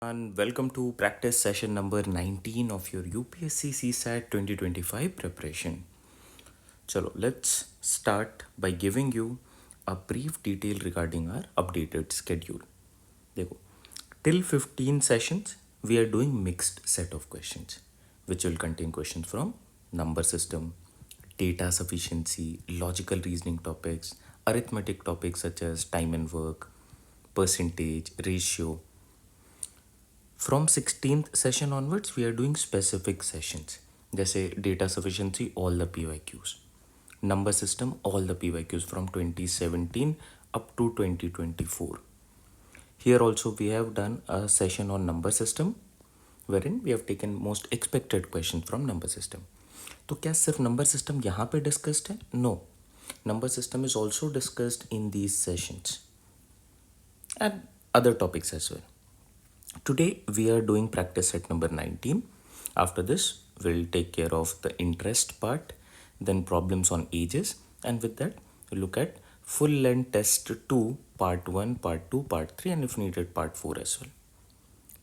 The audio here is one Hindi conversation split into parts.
And welcome to practice session number 19 of your UPSC CSAT 2025 preparation. Chalo, let's start by giving you a brief detail regarding our updated schedule. देखो, till 15 sessions, we are doing mixed set of questions, which will contain questions from number system, data sufficiency, logical reasoning topics, arithmetic topics such as time and work, percentage, ratio. From 16th session onwards, we are doing specific sessions. जैसे data sufficiency, all the PYQs. Number system, all the PYQs from 2017 up to 2024. Here also we have done a session on number system, wherein we have taken most expected questions from number system. तो क्या सिर्फ number system यहाँ पे discussed है? No. Number system is also discussed in these sessions and other topics as well. Today we are doing practice set number 19. After this, we'll take care of the interest part, then problems on ages, and with that, we'll look at full length test 2, part 1, part 2, part 3, and if needed, part 4 as well.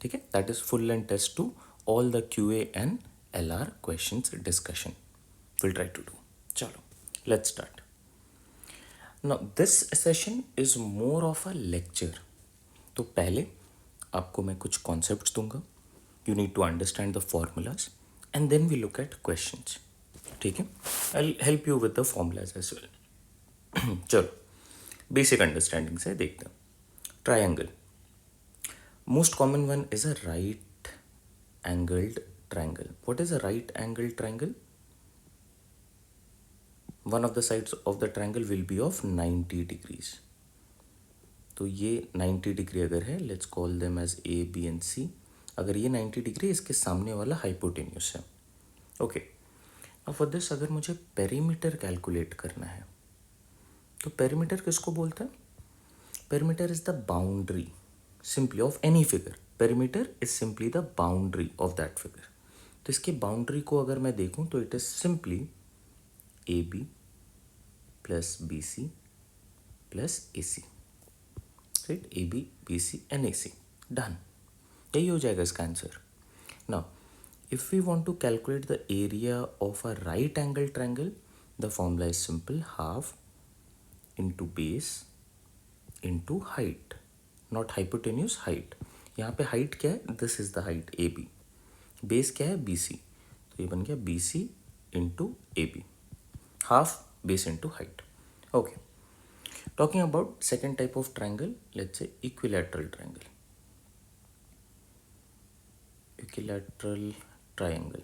Okay, that is full length test 2, all the QA and LR questions discussion. We'll try to do. Chalo, let's start. Now, this session is more of a lecture. तो पहले आपको मैं कुछ कॉन्सेप्ट्स दूंगा. You need to understand the formulas and then we look at questions. ठीक है, I help you with the formulas as well. चलो बेसिक अंडरस्टैंडिंग से देखते हैं. Triangle, most common one is a right angled triangle. What is a right angled triangle? One of the sides of the triangle will be of 90 degrees. तो ये 90 डिग्री अगर है, let's call them as A B and सी. अगर ये 90 डिग्री, इसके सामने वाला हाइपोटेन्यूस है. ओके, अब फॉर दिस अगर मुझे पेरीमीटर कैलकुलेट करना है, तो पेरीमीटर किसको बोलता है? Perimeter is the boundary simply of any figure. Perimeter is simply the boundary of that figure. तो इसके बाउंड्री को अगर मैं देखूं तो it is simply A B plus B C plus A C. Right, A B B C and A C. Done. यही हो जाएगा इसका answer. Now if we want to calculate the area of a right angle triangle, the formula is simple, half into base into height, not hypotenuse, height. यहाँ पे हाइट क्या है? This is the height A B. Base क्या है? B C. तो ये बन गया B C into A B. Half base into height. Okay, talking about second type of triangle, let's say equilateral triangle. Equilateral triangle,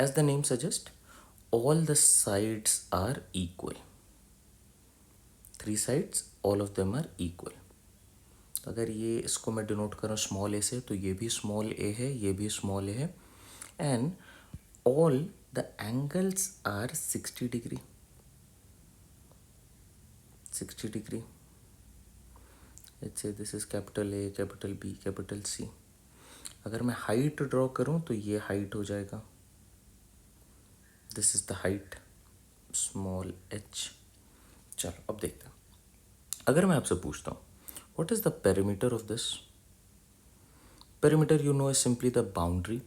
as the name suggests, all the sides are equal. Three sides, all of them are equal. अगर ये इसको मैं डिनोट करूँ स्मॉल ए से, तो ये भी स्मॉल ए है, ये भी स्मॉल ए है, and all the angles are 60 degree. 60 degree. Let's say this is capital A, capital B, capital C. अगर मैं हाइट ड्रॉ करूं तो ये हाइट हो जाएगा. This is the height, small h. चलो अब देखते हैं. अगर मैं आपसे पूछता हूँ what is the perimeter of this? Perimeter you know is simply the boundary.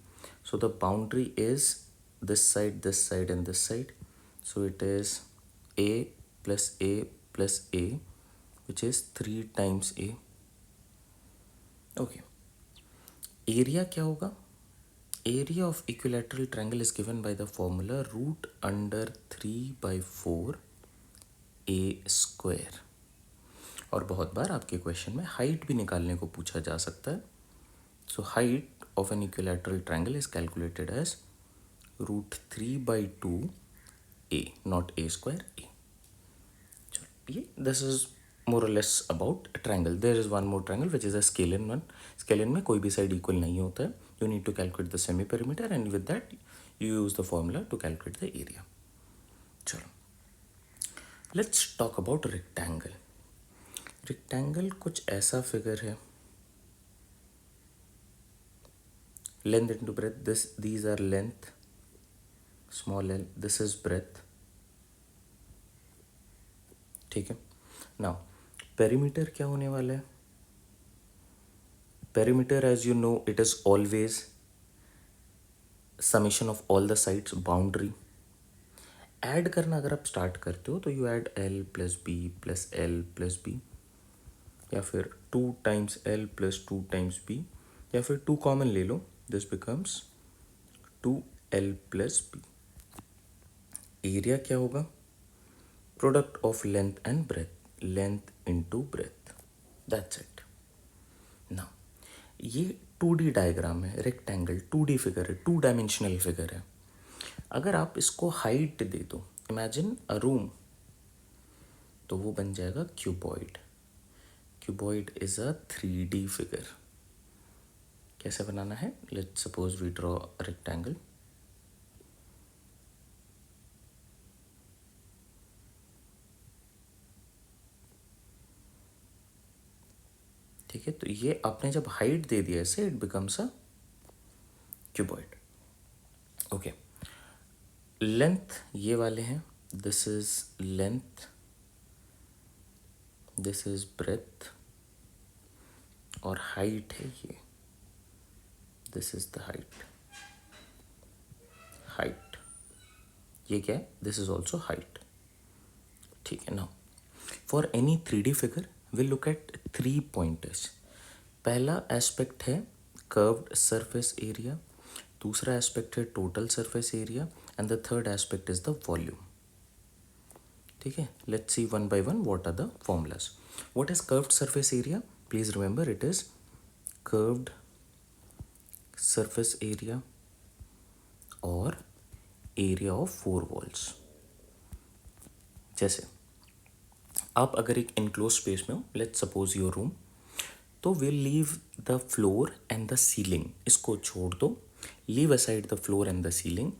So the boundary is this side and this side. So it is A plus A, which is 3 times A. Okay. Area क्या होगा? Area of equilateral triangle is given by the formula root under 3/4 A square. और बहुत बार आपके क्वेश्चन में हाइट भी निकालने को पूछा जा सकता है. So height of an equilateral triangle is calculated as root 3/2 A, not A square, A. This is more or less about a triangle. There is one more triangle which is a scalene one. Scalene में कोई भी side equal नहीं होता है. You need to calculate the semi perimeter and with that you use the formula to calculate the area. चलो, let's talk about rectangle. Rectangle कुछ ऐसा figure है. Length into breadth. These are length, small l. This is breadth. ठीक है. नाउ पेरीमीटर क्या होने वाला है? Perimeter, as you know, it is always summation of all the sides, boundary. Add करना अगर आप स्टार्ट करते हो तो you add l plus b plus l plus b, या फिर 2 टाइम्स L + 2 टाइम्स B, या फिर 2 कॉमन ले लो, this becomes 2L + B. Area क्या होगा? Product of length and breadth, length into breadth, that's it. Now ये 2D डायग्राम है, रेक्टेंगल 2D फिगर है, 2 डायमेंशनल फिगर है. अगर आप इसको हाइट दे दो, इमेजिन अ रूम, तो वो बन जाएगा cuboid. Cuboid is a 3D figure. कैसे बनाना है? Let's suppose we draw a rectangle. ठीक है, तो ये आपने जब हाइट दे दिया इसे, it becomes a cuboid. Okay, length ये वाले हैं, this is length, this is breadth, और हाइट है ये, this is the height. Height ये क्या है? This is also height. ठीक है. Now for any 3D figure will look at 3 pointers. पहला एस्पेक्ट है कर्व्ड सरफेस एरिया, दूसरा एस्पेक्ट है total surface area, and the third aspect is the volume. ठीक है, let's C one by one what are the formulas. What is curved surface area? Please remember, it is curved surface area और एरिया ऑफ 4 वॉल्स. जैसे आप अगर एक इनक्लोज स्पेस में हो, लेट्स सपोज योर रूम, तो will leave the floor and the ceiling, इसको छोड़ दो, leave aside the floor and the ceiling.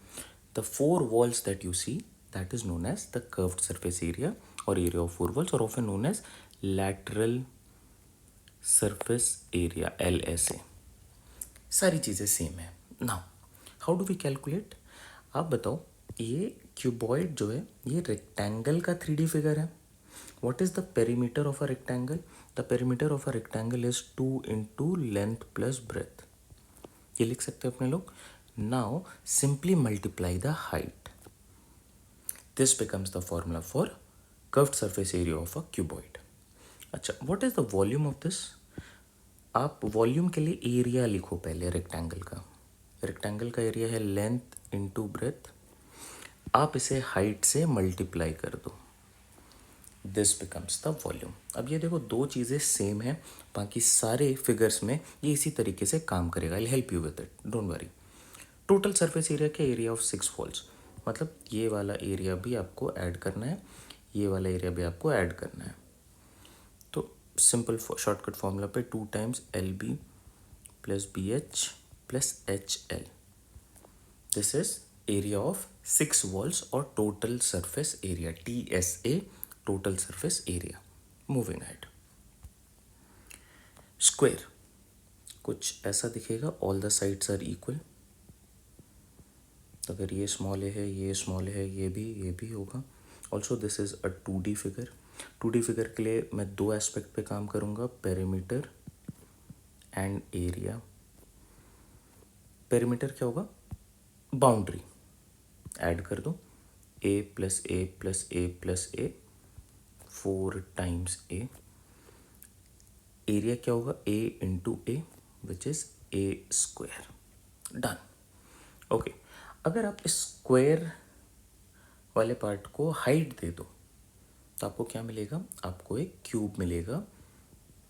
The 4 walls that you see, that is known as the curved surface area or area of 4 walls, or often known as lateral surface area, LSA. सारी चीज़ें सेम है. Now how do we calculate? आप बताओ, ये क्यूबॉइड जो है ये रेक्टेंगल का 3D फिगर है. What is the perimeter of a rectangle? The perimeter of a rectangle is 2 into length plus breadth. ये लिख सकते हैं अपने लोग. Now simply multiply the height. This becomes the formula for curved surface area of a cuboid. अच्छा, what is the volume of this? आप वॉल्यूम के लिए एरिया लिखो पहले रेक्टेंगल का. रेक्टेंगल का एरिया है लेंथ इंटू ब्रेथ. आप इसे हाइट से मल्टीप्लाई कर दो, दिस बिकम्स द वॉल्यूम. अब ये देखो, दो चीज़ें सेम हैं, बाकी सारे फिगर्स में ये इसी तरीके से काम करेगा. आई help you with it, don't worry. Total surface area के एरिया ऑफ 6 वॉल्स, मतलब ये वाला एरिया भी आपको ऐड करना है, ये वाला एरिया भी आपको ऐड करना है. तो सिंपल शॉर्टकट फॉर्मूला पे 2 times LB + BH + HL, this is area of 6 walls और total surface area, TSA, total surface area. Moving ahead. Square कुछ ऐसा दिखेगा, all the sides are equal. अगर ये स्मॉल है, ये स्मॉल है, ये भी होगा. Also this is a 2D figure. 2D figure के लिए मैं 2 एस्पेक्ट पे काम करूँगा, पेरीमीटर एंड एरिया. पेरीमीटर क्या होगा? बाउंड्री. ऐड कर दो, A + A + A + A, 4 times A. Area क्या होगा? A into A, which is A². Done. Okay, अगर आप इस स्क्वायर वाले पार्ट को हाइट दे दो तो आपको क्या मिलेगा? आपको एक क्यूब मिलेगा,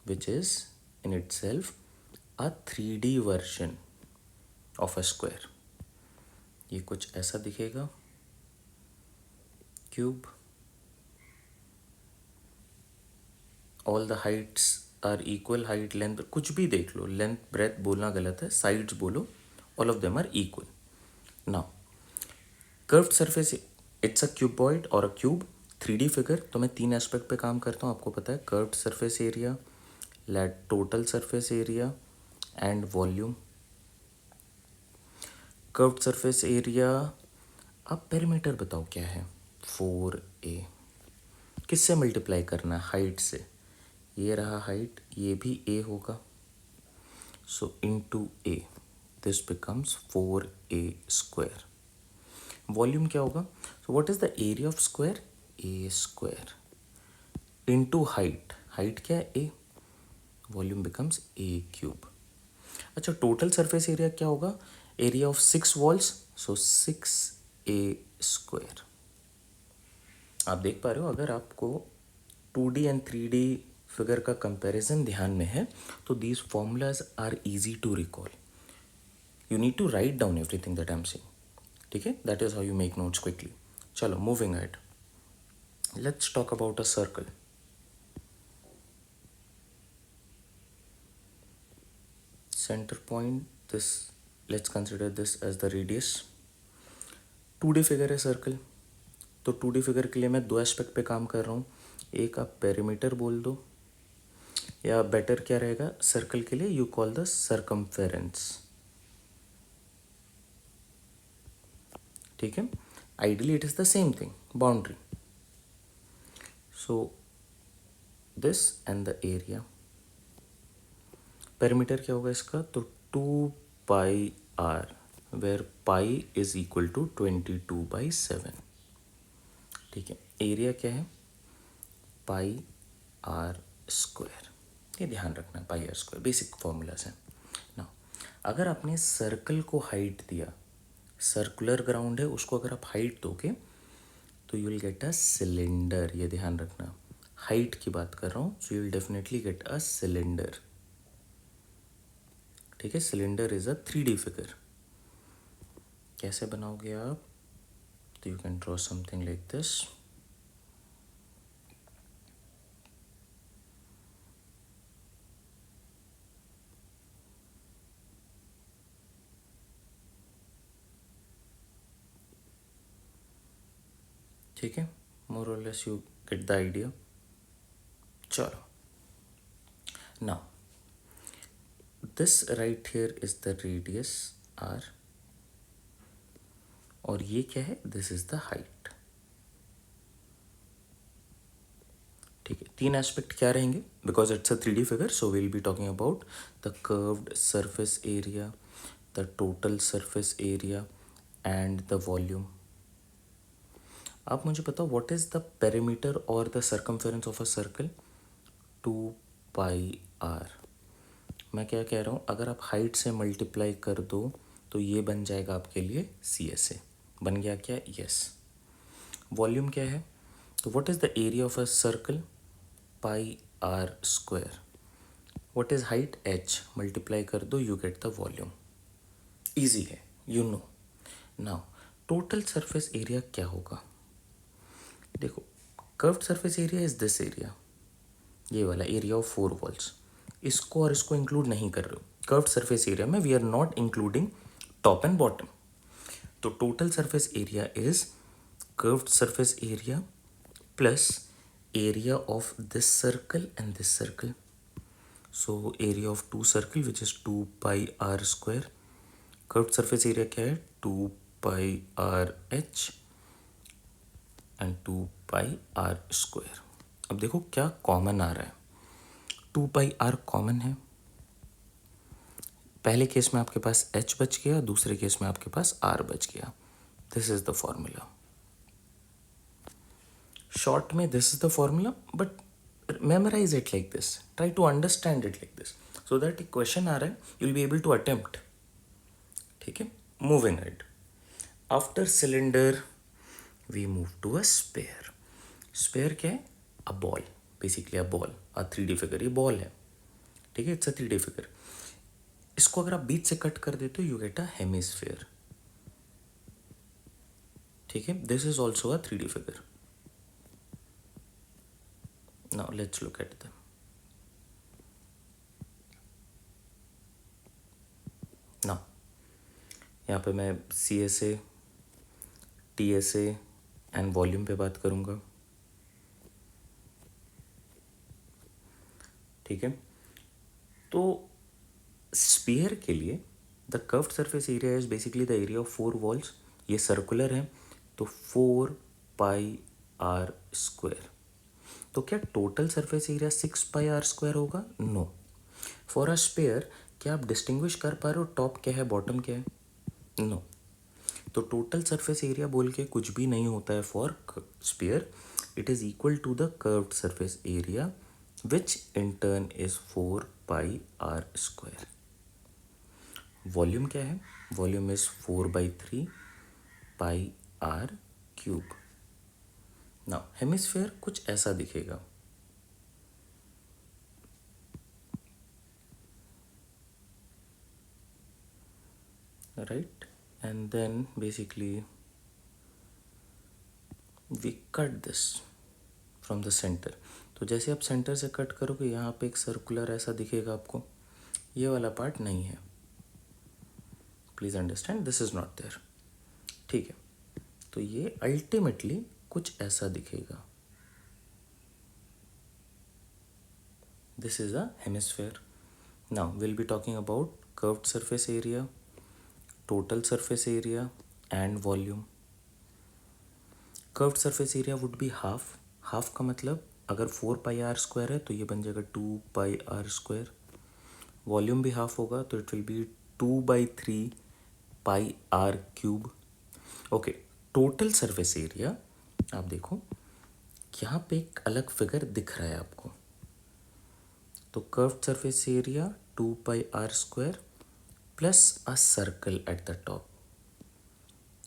which is in itself a 3D version of a square. ये कुछ ऐसा दिखेगा, cube. All the heights are equal, height length कुछ भी देख लो, लेंथ ब्रेथ बोलना गलत है, साइड्स बोलो, all of them are equal. Now curved surface, it's a cuboid और अ क्यूब, 3D फिगर. तो मैं 3 एस्पेक्ट पे काम करता हूँ, आपको पता है, curved surface area, total surface area and volume. Curved surface area, अब पेरीमीटर बताओ क्या है? 4A. किससे मल्टीप्लाई करना है? हाइट से. ये रहा हाइट, ये भी A होगा. so into a, this becomes 4a square. Volume क्या होगा? So what is the area of square? A square into height. Height क्या है? A. Volume becomes A cube. अच्छा, टोटल सरफेस एरिया क्या होगा? Area of 6 walls, so 6a square. आप देख पा रहे हो, अगर आपको 2D एंड 3D फिगर का कंपैरिजन ध्यान में है तो these formulas are easy to recall. You need to write down everything that I am saying. ठीक है, that is how you make notes quickly. चलो, moving ahead. Let's talk about a circle. Center point, this, let's consider this as the radius. 2D figure है सर्कल, तो 2D फिगर के लिए मैं दो एस्पेक्ट पे काम कर रहा हूँ. एक आप पेरीमीटर बोल दो, या बेटर क्या रहेगा सर्कल के लिए, यू कॉल द सर्कमफेरेंस. ठीक है, ideally it is the same thing, boundary. So this and the area. Perimeter क्या होगा इसका? तो 2πr, where pi is equal to 22/7. ठीक है, एरिया क्या है? Pi are square. ये ध्यान रखना, pi are square basic formulas हैं ना. अगर आपने सर्कल को हाइट दिया, सर्कुलर ग्राउंड है, उसको अगर आप हाइट दोगे तो you will get a cylinder. ये ध्यान रखना, हाइट की बात कर रहा हूँ. So you will definitely get a cylinder. ठीक है, cylinder is a 3D figure. कैसे बनाओगे आप? तो you can draw something like this. ठीक है, मोर और less you get the idea. चलो, now this right here is the radius r, और ये क्या है? This is the height. ठीक है, तीन एस्पेक्ट क्या रहेंगे? Because it's a 3D figure, so will be talking about the curved surface area, the total surface area and the volume. आप मुझे बताओ, व्हाट इज द पेरीमीटर और the circumference of a circle? 2πr. मैं क्या कह रहा हूँ, अगर आप हाइट से मल्टीप्लाई कर दो तो ये बन जाएगा आपके लिए CSA. बन गया क्या? यस. वॉल्यूम क्या है? तो what is the area of a circle? Pi are square. What is height? h. Multiply कर दो, you get the volume. Easy है, you know. Now total surface area क्या होगा? देखो, curved surface area is this area, ये वाला एरिया ऑफ 4 वॉल्स. इसको और इसको इंक्लूड नहीं कर रहे हो. कर्व्ड सरफेस एरिया में we are not including top and bottom. तो total surface area is curved surface area plus area of this circle and this circle. So area of two circle which is 2πr square. Curved surface area क्या है? 2πrh and 2πr square. अब देखो क्या कॉमन आ रहा है. 2πr कॉमन है. पहले केस में आपके पास h बच गया, दूसरे केस में आपके पास r बच गया. This is the formula. Short में this is the formula, but memorize it like this. Try to understand it like this, so that एक क्वेश्चन आ रहा है you will be able to attempt. ठीक है, moving it. After cylinder we move to a sphere. Sphere क्या है? A ball, basically a ball, a 3D figure. ये बॉल है. ठीक है, इट्स अ 3D फिगर. इसको अगर आप बीच से कट कर देते हो यू गेट अ हेमिस्फेयर. ठीक है, this is also a 3D figure. Now let's look at them. Now यहाँ पे मैं CSA, TSA एंड वॉल्यूम पे बात करूँगा. ठीक है, तो स्फीयर के लिए the curved surface area is basically the area of 4 walls. ये सर्कुलर है, तो 4πr स्क्वायर. तो क्या total surface area 6πr square होगा? नो. फॉर अ स्पेयर क्या आप डिस्टिंग्विश कर पा रहे हो टॉप क्या है बॉटम क्या है? नो। तो टोटल सरफेस एरिया बोल के कुछ भी नहीं होता है for sphere. It is equal to the curved surface area which in turn is 4πr². Volume क्या है? Volume is 4/3πr³. Now hemisphere कुछ ऐसा दिखेगा. Right, and then basically we cut this from the centre. तो जैसे आप सेंटर से कट करोगे यहाँ पे एक सर्कुलर ऐसा दिखेगा आपको. ये वाला पार्ट नहीं है. Please understand this is not there. ठीक है, तो ये अल्टीमेटली कुछ ऐसा दिखेगा. This is a hemisphere. Now will be talking about curved surface area, total surface area and volume. Curved surface area would be half. Half का मतलब अगर 4πr² है तो ये बन जाएगा 2πr². वॉल्यूम भी हाफ होगा तो it will be 2/3πr³. Okay, total surface area आप देखो यहाँ पे एक अलग फिगर दिख रहा है आपको. तो curved surface area 2πr² plus a circle at the top.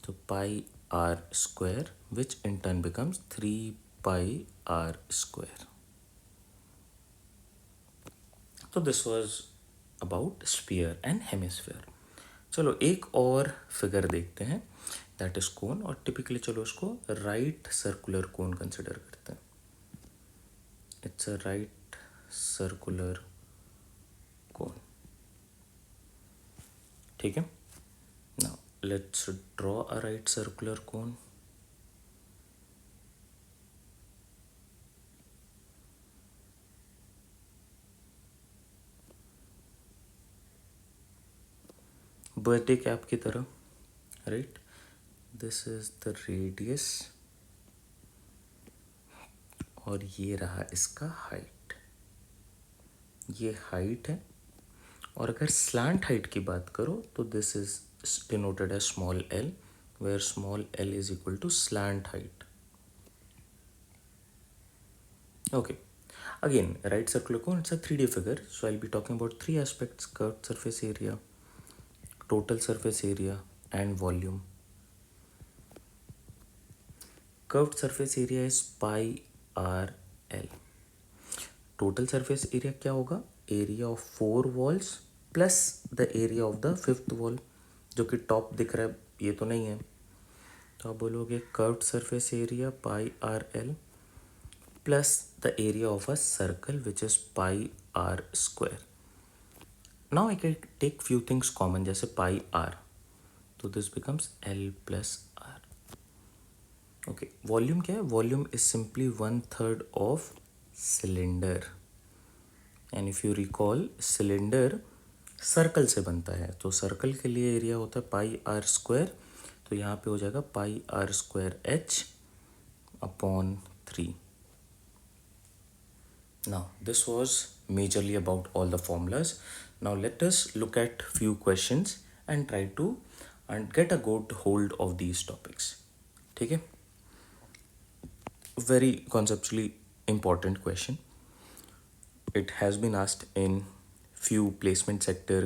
तो πr² which in turn becomes 3πr². तो this was about sphere and hemisphere. चलो एक और फिगर देखते हैं, दैट इज कोन. और टिपिकली चलो उसको राइट सर्कुलर कोन कंसिडर करते हैं. It's a right circular cone. ठीक है, now let's draw a right circular cone. Birthday cap की तरह. Right, this is the radius और ये रहा इसका हाइट. ये हाइट है. और अगर स्लैंट हाइट की बात करो तो this is denoted as small l, where small l is equal to slant height. Okay, again right circular cone, it's a 3D figure, so I'll be talking about three aspects: curved surface area, total surface area and volume. Curved surface area is pi r l. Total surface area क्या होगा? Area of 4 walls plus the area of the 5th wall, जो कि टॉप दिख रहा है, ये तो नहीं है. तो आप बोलोगे curved surface area pi R L plus the area of a circle which is πr². Now I can take few things common जैसे pi r, तो this becomes L plus r. Okay, volume क्या है? Volume is simply 1/3 of cylinder. And if you recall, cylinder circle से बनता है, तो सर्कल के लिए एरिया होता है πr². तो यहाँ पे हो जाएगा πr²h upon 3. Now this was majorly about all the formulas. Now let us look at few questions and try to get a good hold of these topics. ठीक है, very conceptually important question. It has been asked in few placement sector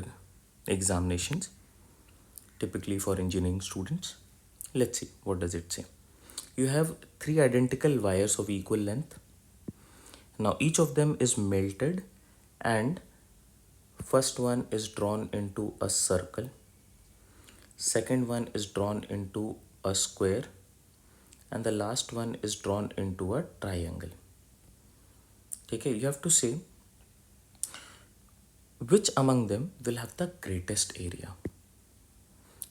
examinations, typically for engineering students. Let's see what does it say. You have 3 identical wires of equal length. Now each of them is melted and first one is drawn into a circle, second one is drawn into a square and the last one is drawn into a triangle. Okay, you have to say which among them will have the greatest area.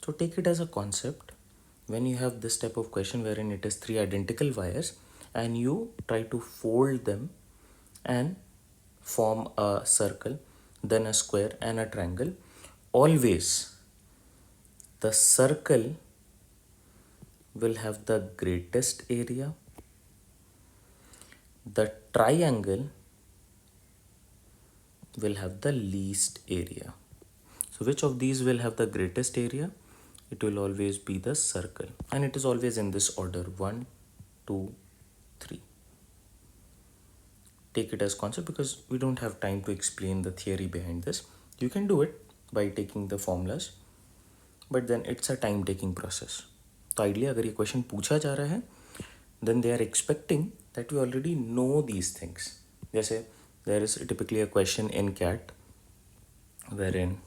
So take it as a concept. When you have this type of question wherein it is 3 identical wires and you try to fold them and form a circle, then a square and a triangle, always the circle will have the greatest area, the triangle will have the least area. So which of these will have the greatest area? It will always be the circle, and it is always in this order: 1, 2, 3. Take it as concept because we don't have time to explain the theory behind this. You can do it by taking the formulas, but then it's a time taking process. तो ideally अगर ये question पूछा जा रहा है, then they are expecting that we already know these things. जैसे there is typically a question in CAT wherein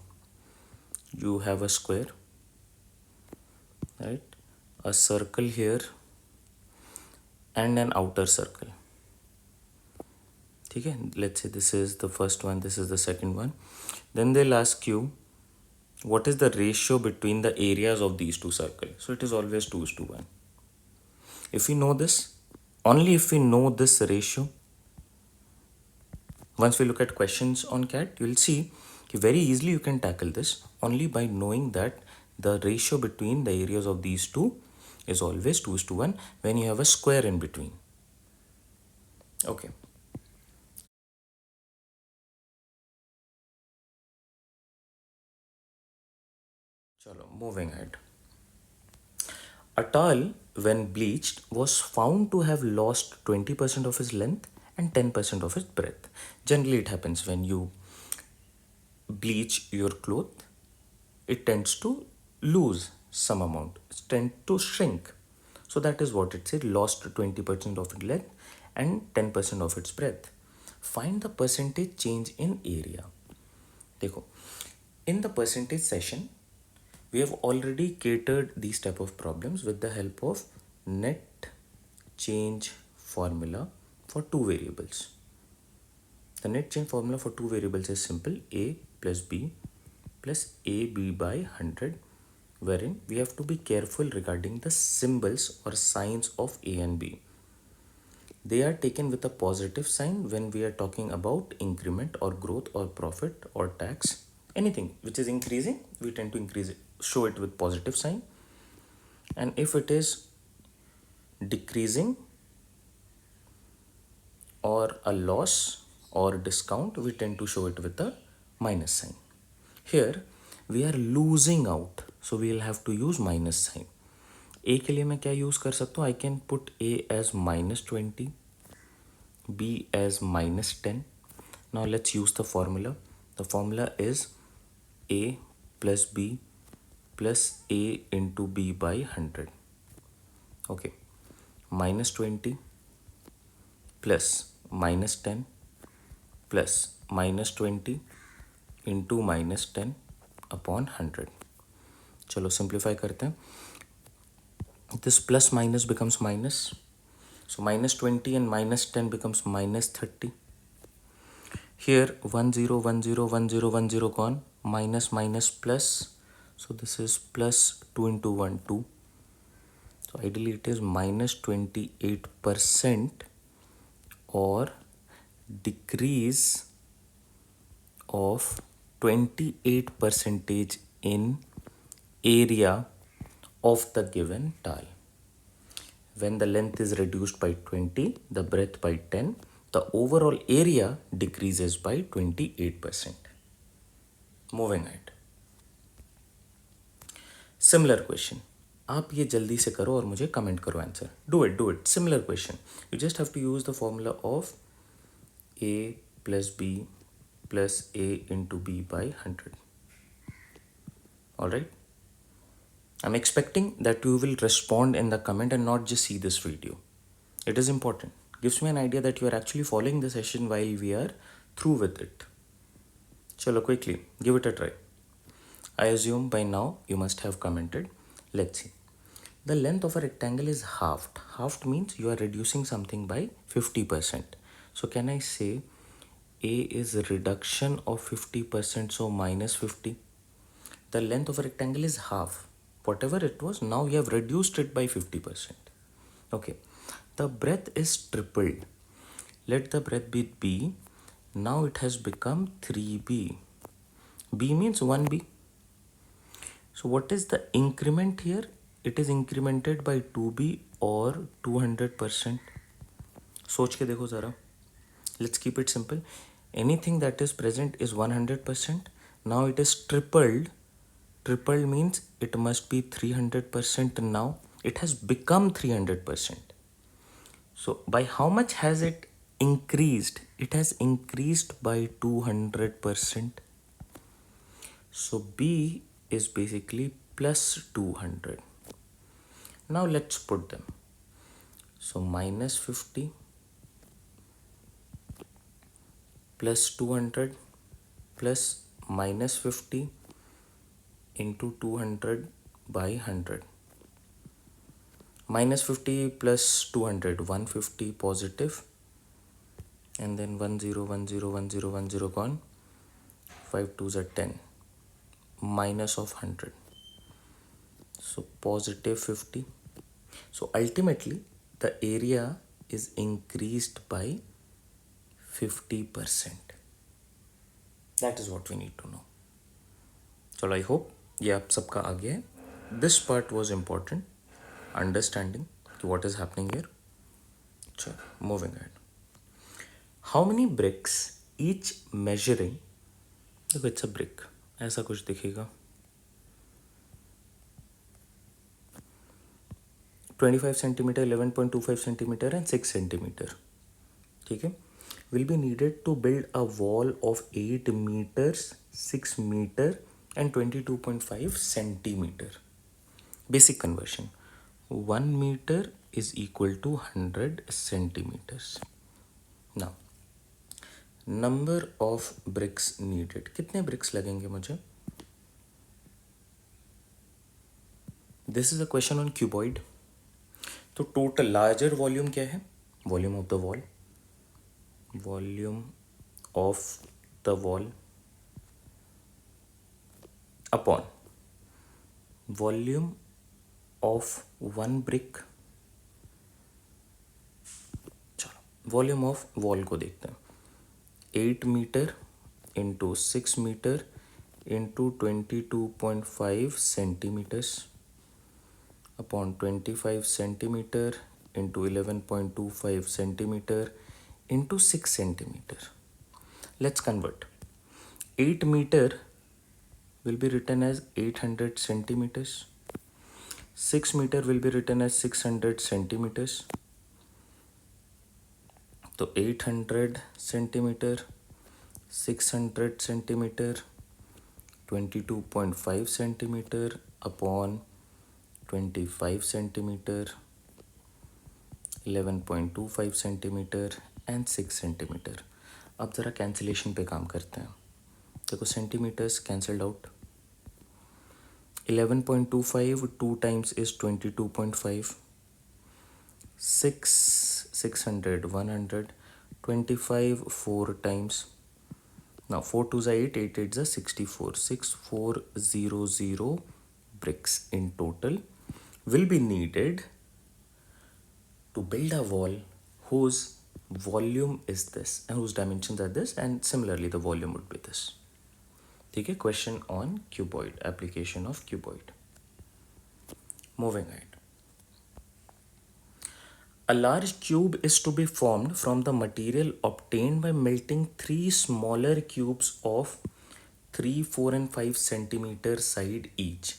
you have a square, right, a circle here and an outer circle. ठीक है, let's say this is the first one, this is the second one. Then they'll ask you what is the ratio between the areas of these two circles. So it is always 2:1. If we know this, only if we know this ratio, once we look at questions on CAT, you will see very easily you can tackle this only by knowing that the ratio between the areas of these two is always 2:1 when you have a square in between. Okay. Chalo, moving ahead. A towel, when bleached, was found to have lost 20% of its length and 10% of its breadth. Generally, it happens when you bleach your cloth, it tends to lose some amount, it tends to shrink. So that is what it said, lost 20% of its length and 10% of its breadth. Find the percentage change in area. देखो, in the percentage session, we have already catered these type of problems with the help of net change formula for two variables. The net change formula for two variables is simple: a plus b plus ab by 100, wherein we have to be careful regarding the symbols or signs of a and b. They are taken with a positive sign when we are talking about increment or growth or profit or tax. Anything which is increasing, we tend to increase it, show it with positive sign. And if it is decreasing or a loss or discount, we tend to show it with a minus sign. Here we are losing out, so we will have to use minus sign. A के लिए मैं क्या यूज कर सकता हूँ? I can put A as -20, B as -10. Now let's use the formula. The formula is A plus B plus A into B by 100. Okay, -20 plus -10 plus -20 into -10 upon 100. चलो सिंप्लीफाई करते हैं. This plus minus becomes minus. So -20 and -10 becomes -30. Here 1 0 1 0 1 0 1 0 gone. Minus minus plus. So this is plus 2 into 1 2. So ideally it is -28% or decrease of 28% in area of the given tile. When the length is reduced by 20, the breadth by 10, the overall area decreases by 28%. Moving ahead. Similar question. आप ये जल्दी से करो और मुझे कमेंट करो answer. Do it. Similar question. You just have to use the formula of A plus B plus A into B by 100. Alright. I'm expecting that you will respond in the comment and not just see this video. It is important. Gives me an idea that you are actually following the session while we are through with it. Chalo, quickly, give it a try. I assume by now you must have commented. Let's see. The length of a rectangle is halved. Halved means you are reducing something by 50%. So can I say A is a reduction of 50%, so minus 50. The length of a rectangle is half. Whatever it was, now we have reduced it by 50%. Okay. The breadth is tripled. Let the breadth be B. Now it has become 3B. B means 1B. So what is the increment here? It is incremented by 2B or 200%. सोच के देखो ज़रा. Let's keep it simple. Anything that is present is 100%. Now it is tripled. Tripled means it must be 300% now. It has become 300%. So by how much has it increased? It has increased by 200%. So B is basically plus 200. Now let's put them. So minus 50 plus 200 plus minus 50 into 200 by 100. Minus 50 plus 200, 150 positive, and then 10, 10, 10, 10 gone. 5 2s are 10. Minus of 100. So positive 50. So ultimately the area is increased by 50%. That is what we need to know. चलो आई होप ये आप सबका आ गया है. This part was important, understanding what is happening here. चलो moving ahead. How many bricks each measuring? देखो इट्स अ ब्रिक, ऐसा कुछ दिखेगा. 25 सेंटीमीटर, 11.25 सेंटीमीटर एंड 6 सेंटीमीटर. ठीक है. Will be needed to build a wall of 8 meters, 6 meter and 22.5 centimeter. Basic conversion. 1 meter is equal to 100 centimeters. Now, number of bricks needed. कितने bricks लगेंगे मुझे? This is a question on cuboid. तो total larger volume क्या है? Volume of the wall. Volume of the wall upon volume of one brick. चलो वॉल्यूम ऑफ वॉल को देखते हैं. 8 metre into 6 metre into 22.5 centimetres upon 25 centimetre into 11.25 centimetre into 6 centimetre. Let's convert. 8 metre will be written as 800 centimeters. 6 meter will be written as 600 centimeters. तो 800 centimeter, 600 centimeter, 22.5 centimeter upon 25 centimeter, 11.25 centimeter and 6 centimeter. अब ज़रा कैंसिलेशन पे काम करते हैं. देखो centimetres cancelled out. 11.25 2 times is 22.5. 600 100. 25 4 times. Now 4 2s are 8, 8 8s are 64. 6400 bricks in total will be needed to build a wall whose volume is this and whose dimensions are this, and similarly the volume would be this. ठीक है. Question on cuboid, application of cuboid. Moving ahead. A large cube is to be formed from the material obtained by melting 3 smaller cubes of 3, 4 and 5 centimeter side each.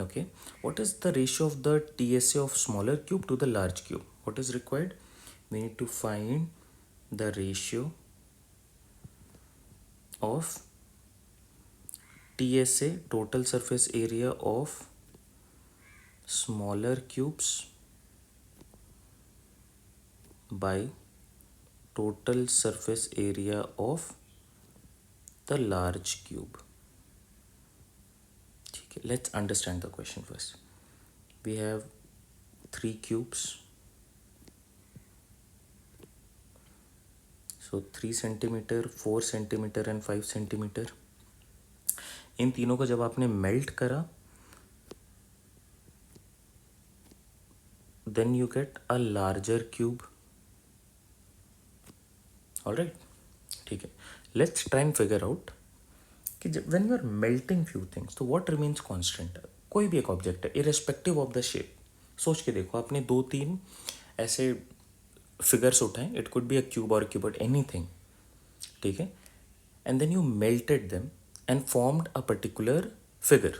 Okay. What is the ratio of the TSA of smaller cube to the large cube? What is required? We need to find the ratio of TSA, total surface area of smaller cubes by total surface area of the large cube. Okay, let's understand the question first. We have 3 cubes. So 3 centimeter, 4 centimeter and 5 centimeter. इन तीनों को जब आपने मेल्ट करा, then you get a larger cube. Alright. ठीक है. Let's try and figure out कि जब when you are melting few things, तो what remains constant? कोई भी एक ऑब्जेक्ट है, irrespective of the shape. सोच के देखो, आपने 2-3 ऐसे फिगर्स उठाए. It could be a cube or a cubed, anything. ठीक है. And then you melted them. and formed a particular figure.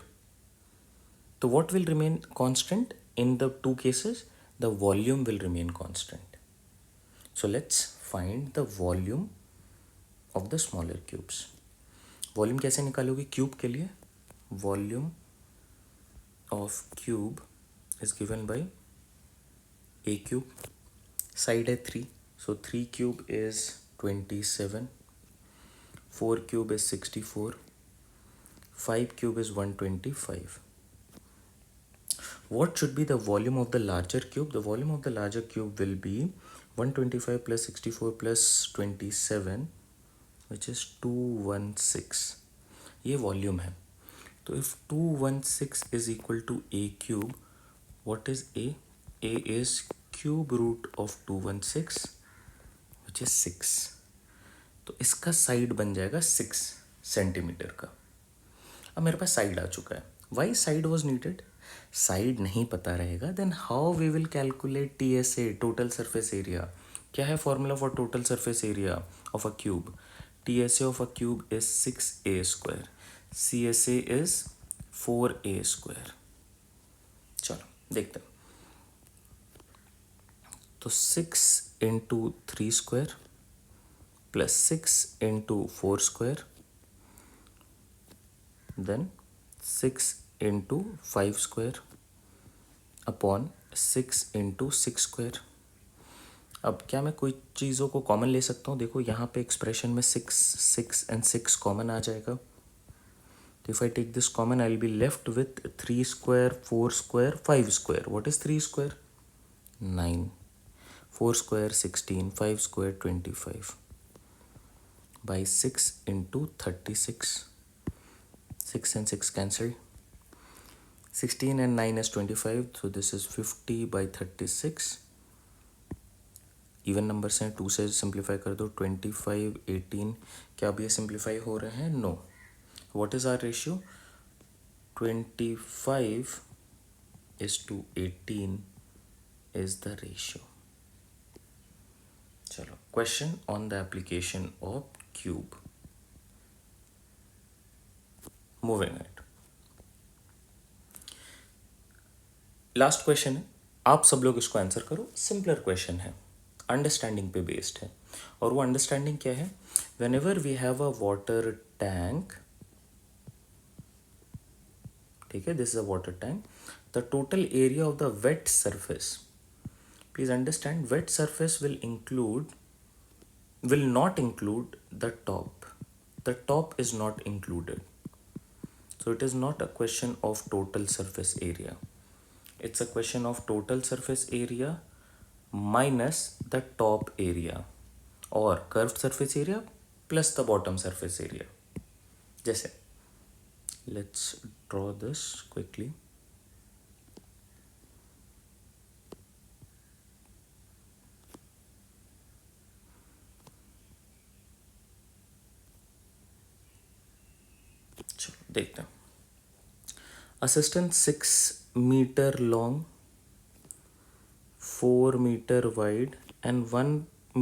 So what will remain constant in the two cases? The volume will remain constant. So let's find the volume of the smaller cubes. Volume कैसे निकालोगे क्यूब के लिए? Volume of cube is given by A cube. Side है 3, so 3 cube is 27, 4 cube is 64, 5 cube is 125. What should be the volume of the larger cube? The volume of the larger cube will be 125 plus 64 plus 27, which is 216. ये वॉल्यूम है. तो if 216 is equal to a cube, what is a? A is cube root of 216, which is 6. तो इसका साइड बन जाएगा 6 सेंटीमीटर का. अब मेरे पास साइड आ चुका है. Why side was needed? Side नहीं पता रहेगा, then how we will calculate TSA, total surface area. क्या है formula for total surface area of a cube? TSA of a cube is 6a square, CSA is 4a square. चलो देखते हैं. तो 6 into 3 square plus 6 into 4 square, then 6 into 5 square upon 6 into 6 square. अब क्या मैं कोई चीज़ों को कॉमन ले सकता हूँ? देखो यहाँ पे एक्सप्रेशन में 6 6 एंड 6 कॉमन आ जाएगा. तो if I take this common I will be left with 3 square, 4 square, 5 square. What is 3 square? 9, 4 square 16, 5 square 25 by 6 into 36. 6 and 6 cancelled. 16 and 9 is 25, so this is 50 by 36. Even numbers हैं, 2 से सिंप्लीफाई कर दो. 25, 18. क्या अब ये सिंप्लीफाई हो रहे हैं? No. What is our ratio? 25 is to 18 is the ratio. चलो, question on the application of cube. Moving it. Last question है, आप सब लोग इसको आंसर करो. सिंपलर क्वेश्चन है, अंडरस्टैंडिंग पे बेस्ड है. और वो अंडरस्टैंडिंग क्या है? Whenever we have a water tank, ठीक है, this is a water tank, the total area of the wet surface, please understand, wet surface will not include the top. The top is not included. So it is not a question of total surface area. It's a question of total surface area minus the top area or curved surface area plus the bottom surface area. जैसे, let's draw this quickly. चलो देखते हैं. Assistant 6 meter long, 4 meter wide and 1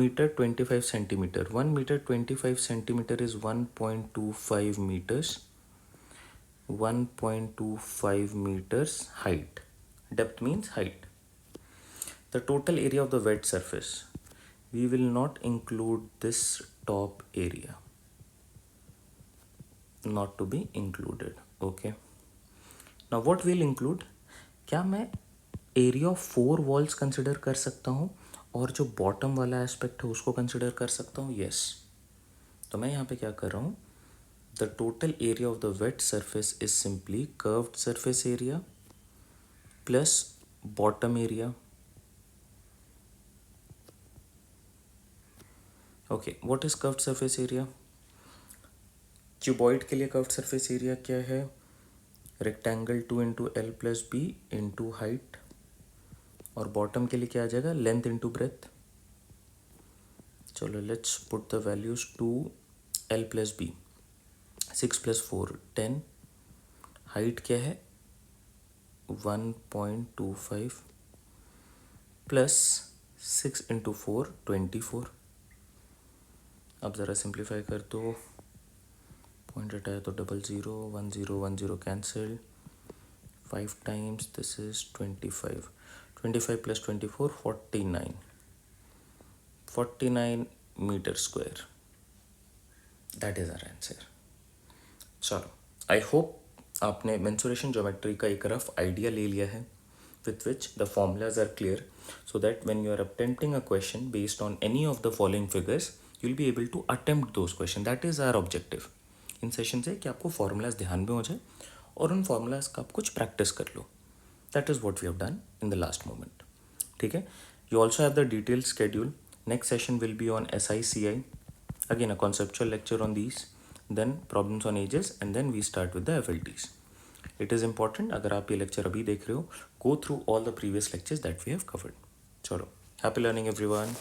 meter 25 centimeter. 1 meter 25 centimeter is 1.25 meters. 1.25 meters height. Depth means height. The total area of the wet surface. We will not include this top area. Not to be included. Okay. Now what will include? क्या मैं एरिया ऑफ 4 वॉल्स कंसिडर कर सकता हूँ और जो बॉटम वाला एस्पेक्ट है उसको कंसिडर कर सकता हूँ? यस. तो मैं यहाँ पे क्या कर रहा हूँ? The total area of the wet surface is simply curved surface area plus bottom area. Okay, what is curved surface area? Cuboid के लिए कर्व्ड सरफेस एरिया क्या है? Rectangle 2 into L plus B into height. और बॉटम के लिए क्या आ जाएगा? Length into breadth. चलो let's put the values. 2 L plus B, 6 plus 4 10. Height क्या है? 1.25 प्लस 6 इंटू 4 24. अब ज़रा सिंप्लीफाई कर दो. पॉइंट हटाया तो 00, 10 cancel, 5 times this is 25, 25 plus 24 49, 49 metre square, that is our answer. चलो, आई होप आपने मेंसुरेशन ज्योमेट्री का एक रफ आइडिया ले लिया है with which the formulas are clear, so that when you are attempting a question based on any of the following figures, you'll be able to attempt those questions. That is our objective in session से, कि आपको formulas ध्यान में हो जाए और उन formulas का आप कुछ प्रैक्टिस कर लो. That is what we have done in the last moment. ठीक है. You also have the detailed schedule. Next session will be on SICI. Again, a conceptual lecture on these, then problems on ages, and then we start with the FLTs. It is important, अगर आप ये लेक्चर अभी देख रहे हो, go through all the previous lectures that we have covered. चलो, happy learning everyone.